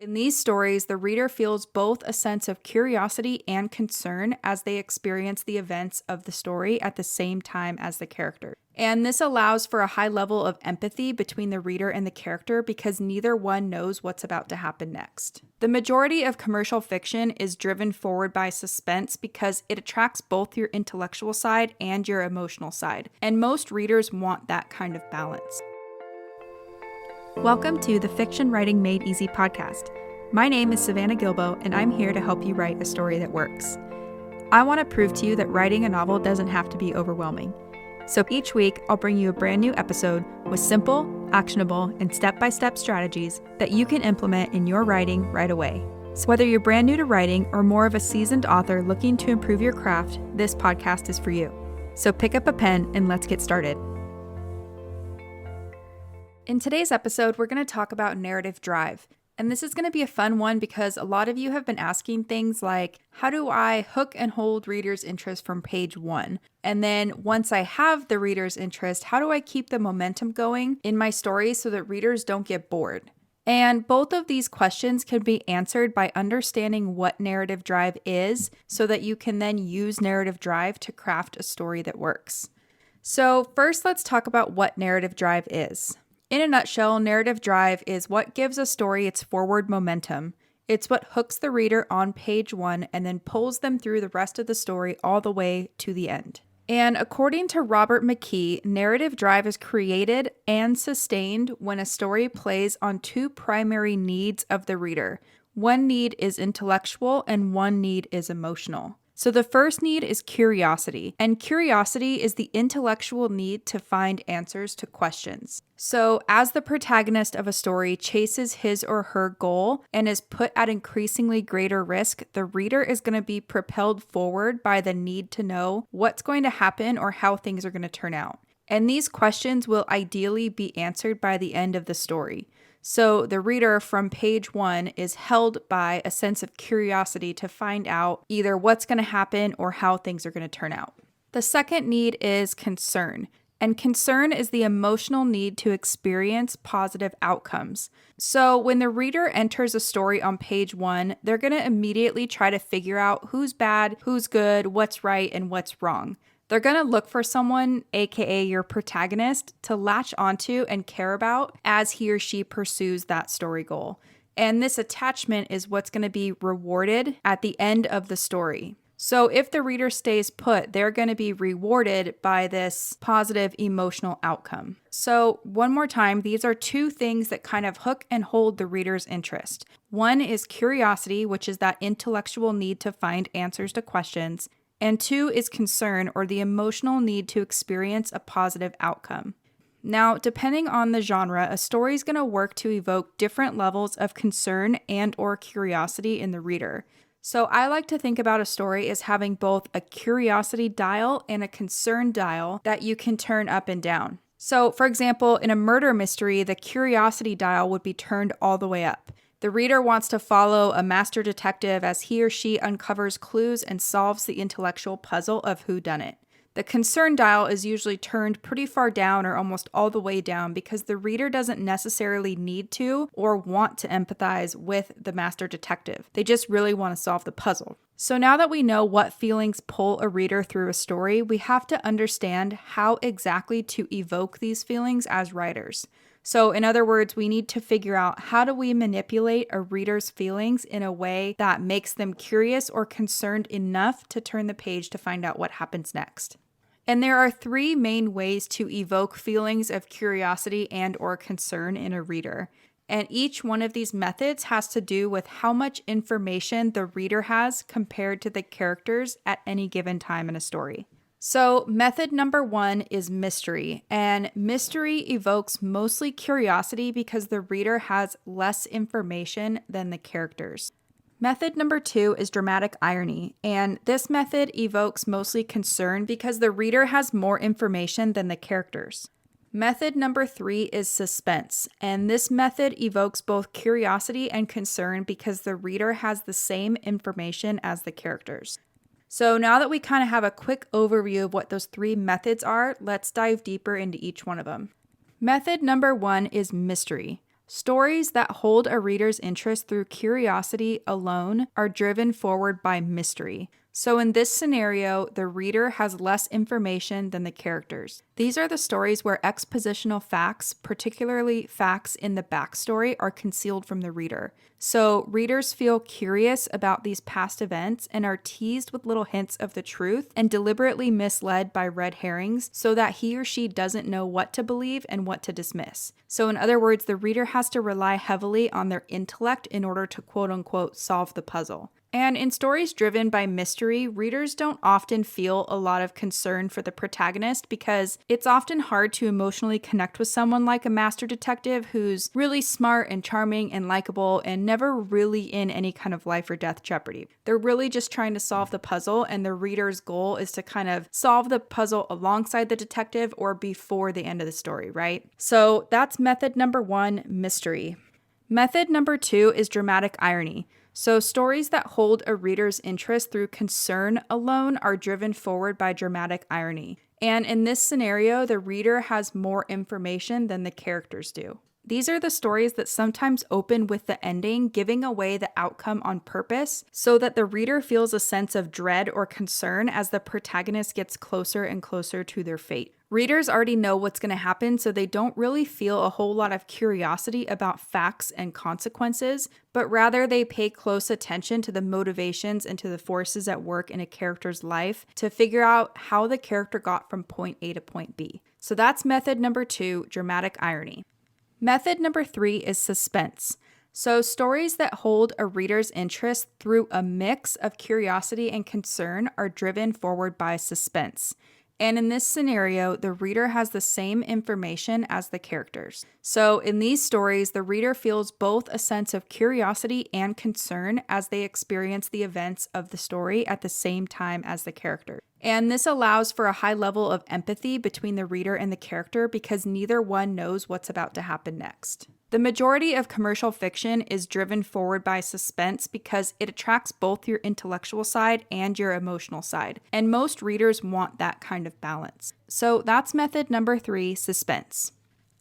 In these stories, the reader feels both a sense of curiosity and concern as they experience the events of the story at the same time as the character. And this allows for a high level of empathy between the reader and the character because neither one knows what's about to happen next. The majority of commercial fiction is driven forward by suspense because it attracts both your intellectual side and your emotional side, and most readers want that kind of balance. Welcome to the Fiction Writing Made Easy podcast. My name is Savannah Gilbo, and I'm here to help you write a story that works. I want to prove to you that writing a novel doesn't have to be overwhelming. So each week, I'll bring you a brand new episode with simple, actionable, and step-by-step strategies that you can implement in your writing right away. So whether you're brand new to writing or more of a seasoned author looking to improve your craft, this podcast is for you. So pick up a pen and let's get started. In today's episode, we're going to talk about narrative drive. And this is going to be a fun one because a lot of you have been asking things like, how do I hook and hold readers' interest from page 1? And then once I have the reader's interest, how do I keep the momentum going in my story so that readers don't get bored? And both of these questions can be answered by understanding what narrative drive is so that you can then use narrative drive to craft a story that works. So first, let's talk about what narrative drive is. In a nutshell, narrative drive is what gives a story its forward momentum. It's what hooks the reader on page 1 and then pulls them through the rest of the story all the way to the end. And according to Robert McKee, narrative drive is created and sustained when a story plays on two primary needs of the reader. One need is intellectual and one need is emotional. So the first need is curiosity, and curiosity is the intellectual need to find answers to questions. So as the protagonist of a story chases his or her goal and is put at increasingly greater risk, the reader is going to be propelled forward by the need to know what's going to happen or how things are going to turn out. And these questions will ideally be answered by the end of the story. So the reader from page 1 is held by a sense of curiosity to find out either what's going to happen or how things are going to turn out. The second need is concern. And concern is the emotional need to experience positive outcomes. So when the reader enters a story on page 1, they're going to immediately try to figure out who's bad, who's good, what's right, and what's wrong. They're going to look for someone, aka your protagonist, to latch onto and care about as he or she pursues that story goal. And this attachment is what's going to be rewarded at the end of the story. So if the reader stays put, they're going to be rewarded by this positive emotional outcome. So one more time, these are two things that kind of hook and hold the reader's interest. One is curiosity, which is that intellectual need to find answers to questions. And 2 is concern, or the emotional need to experience a positive outcome. Now, depending on the genre, a story is going to work to evoke different levels of concern and or curiosity in the reader. So I like to think about a story as having both a curiosity dial and a concern dial that you can turn up and down. So, for example, in a murder mystery, the curiosity dial would be turned all the way up. The reader wants to follow a master detective as he or she uncovers clues and solves the intellectual puzzle of whodunit. The concern dial is usually turned pretty far down or almost all the way down because the reader doesn't necessarily need to or want to empathize with the master detective. They just really want to solve the puzzle. So now that we know what feelings pull a reader through a story, we have to understand how exactly to evoke these feelings as writers. So in other words, we need to figure out how do we manipulate a reader's feelings in a way that makes them curious or concerned enough to turn the page to find out what happens next. And there are 3 main ways to evoke feelings of curiosity and or concern in a reader. And each one of these methods has to do with how much information the reader has compared to the characters at any given time in a story. So method number 1 is mystery, and mystery evokes mostly curiosity because the reader has less information than the characters. Method number 2 is dramatic irony, and this method evokes mostly concern because the reader has more information than the characters. Method number 3 is suspense, and this method evokes both curiosity and concern because the reader has the same information as the characters. So now that we kind of have a quick overview of what those 3 methods are, let's dive deeper into each one of them. Method number 1 is mystery. Stories that hold a reader's interest through curiosity alone are driven forward by mystery. So in this scenario, the reader has less information than the characters. These are the stories where expositional facts, particularly facts in the backstory, are concealed from the reader. So readers feel curious about these past events and are teased with little hints of the truth and deliberately misled by red herrings so that he or she doesn't know what to believe and what to dismiss. So in other words, the reader has to rely heavily on their intellect in order to quote unquote solve the puzzle. And in stories driven by mystery, readers don't often feel a lot of concern for the protagonist because it's often hard to emotionally connect with someone like a master detective who's really smart and charming and likable and never really in any kind of life or death jeopardy. They're really just trying to solve the puzzle, and the reader's goal is to kind of solve the puzzle alongside the detective or before the end of the story, right? So that's method number 1, mystery. Method number 2 is dramatic irony. So stories that hold a reader's interest through concern alone are driven forward by dramatic irony. And in this scenario, the reader has more information than the characters do. These are the stories that sometimes open with the ending giving away the outcome on purpose so that the reader feels a sense of dread or concern as the protagonist gets closer and closer to their fate. Readers already know what's going to happen, so they don't really feel a whole lot of curiosity about facts and consequences, but rather they pay close attention to the motivations and to the forces at work in a character's life to figure out how the character got from point A to point B. So that's method number 2, dramatic irony. Method number 3 is suspense. So stories that hold a reader's interest through a mix of curiosity and concern are driven forward by suspense. And in this scenario, the reader has the same information as the characters. So in these stories, the reader feels both a sense of curiosity and concern as they experience the events of the story at the same time as the character. And this allows for a high level of empathy between the reader and the character because neither one knows what's about to happen next. The majority of commercial fiction is driven forward by suspense because it attracts both your intellectual side and your emotional side, and most readers want that kind of balance. So that's method number 3, suspense.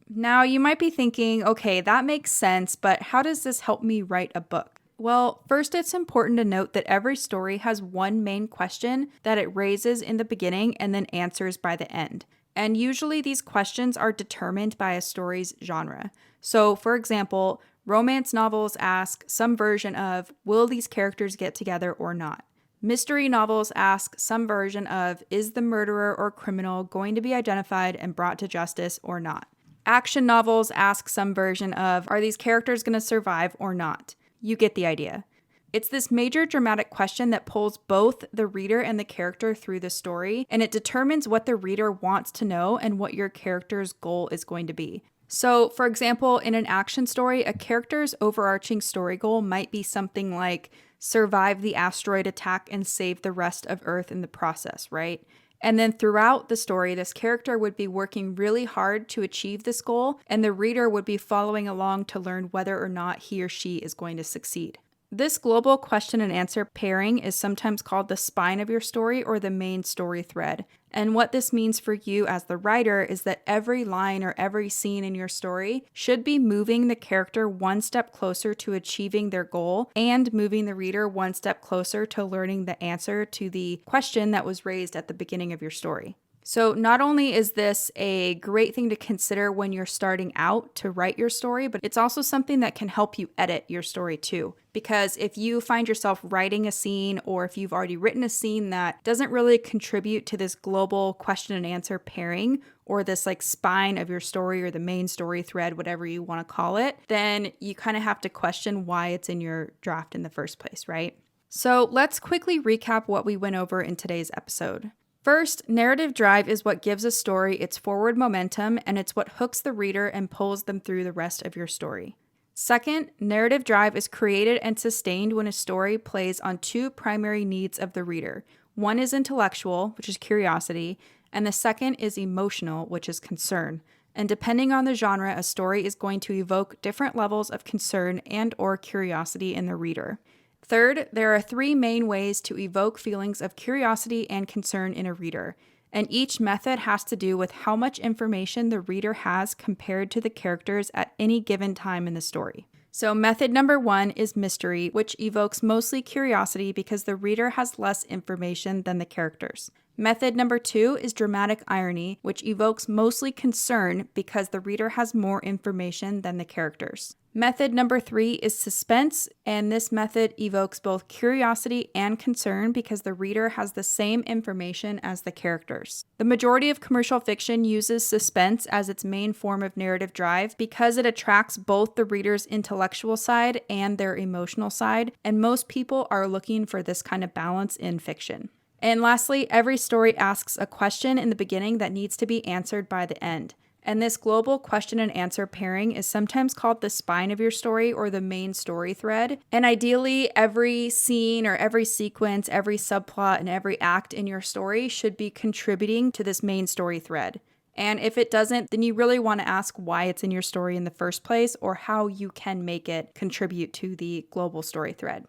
Now you might be thinking, okay, that makes sense, but how does this help me write a book? Well, first it's important to note that every story has one main question that it raises in the beginning and then answers by the end. And usually these questions are determined by a story's genre. So, for example, romance novels ask some version of, will these characters get together or not? Mystery novels ask some version of, is the murderer or criminal going to be identified and brought to justice or not? Action novels ask some version of, are these characters going to survive or not? You get the idea. It's this major dramatic question that pulls both the reader and the character through the story, and it determines what the reader wants to know and what your character's goal is going to be. So, for example, in an action story, a character's overarching story goal might be something like survive the asteroid attack and save the rest of Earth in the process, right? And then throughout the story, this character would be working really hard to achieve this goal, and the reader would be following along to learn whether or not he or she is going to succeed. This global question and answer pairing is sometimes called the spine of your story or the main story thread. And what this means for you as the writer is that every line or every scene in your story should be moving the character one step closer to achieving their goal and moving the reader one step closer to learning the answer to the question that was raised at the beginning of your story. So not only is this a great thing to consider when you're starting out to write your story, but it's also something that can help you edit your story too. Because if you find yourself writing a scene, or if you've already written a scene that doesn't really contribute to this global question and answer pairing, or this like spine of your story or the main story thread, whatever you want to call it, then you kind of have to question why it's in your draft in the first place, right? So let's quickly recap what we went over in today's episode. First, narrative drive is what gives a story its forward momentum, and it's what hooks the reader and pulls them through the rest of your story. Second, narrative drive is created and sustained when a story plays on two primary needs of the reader. One is intellectual, which is curiosity, and the second is emotional, which is concern. And depending on the genre, a story is going to evoke different levels of concern and/or curiosity in the reader. Third, there are three main ways to evoke feelings of curiosity and concern in a reader. And each method has to do with how much information the reader has compared to the characters at any given time in the story. So method number 1 is mystery, which evokes mostly curiosity because the reader has less information than the characters. Method number 2 is dramatic irony, which evokes mostly concern because the reader has more information than the characters. Method number 3 is suspense, and this method evokes both curiosity and concern because the reader has the same information as the characters. The majority of commercial fiction uses suspense as its main form of narrative drive because it attracts both the reader's intellectual side and their emotional side, and most people are looking for this kind of balance in fiction. And lastly, every story asks a question in the beginning that needs to be answered by the end. And this global question and answer pairing is sometimes called the spine of your story or the main story thread. And ideally, every scene or every sequence, every subplot, and every act in your story should be contributing to this main story thread. And if it doesn't, then you really want to ask why it's in your story in the first place or how you can make it contribute to the global story thread.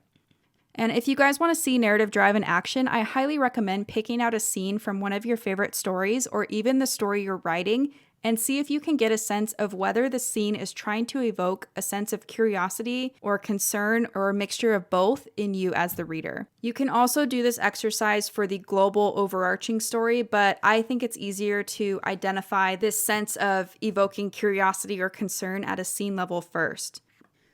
And if you guys want to see narrative drive in action, I highly recommend picking out a scene from one of your favorite stories or even the story you're writing and see if you can get a sense of whether the scene is trying to evoke a sense of curiosity or concern or a mixture of both in you as the reader. You can also do this exercise for the global overarching story, but I think it's easier to identify this sense of evoking curiosity or concern at a scene level first.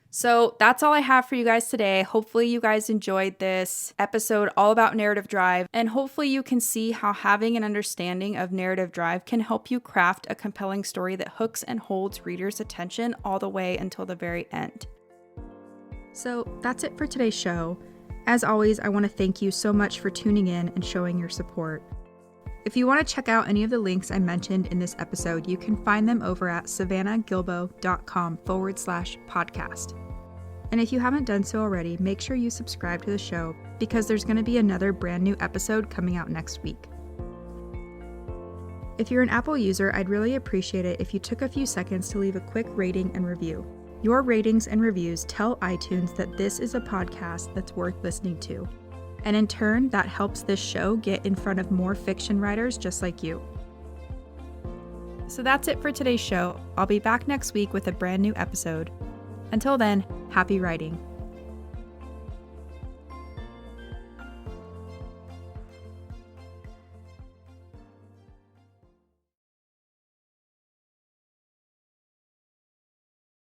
So that's all I have for you guys today. Hopefully you guys enjoyed this episode all about narrative drive, and hopefully you can see how having an understanding of narrative drive can help you craft a compelling story that hooks and holds readers' attention all the way until the very end. So that's it for today's show. As always, I want to thank you so much for tuning in and showing your support. If you want to check out any of the links I mentioned in this episode, you can find them over at savannahgilbo.com/podcast. And if you haven't done so already, make sure you subscribe to the show because there's going to be another brand new episode coming out next week. If you're an Apple user, I'd really appreciate it if you took a few seconds to leave a quick rating and review. Your ratings and reviews tell iTunes that this is a podcast that's worth listening to. And in turn, that helps this show get in front of more fiction writers just like you. So that's it for today's show. I'll be back next week with a brand new episode. Until then, happy writing.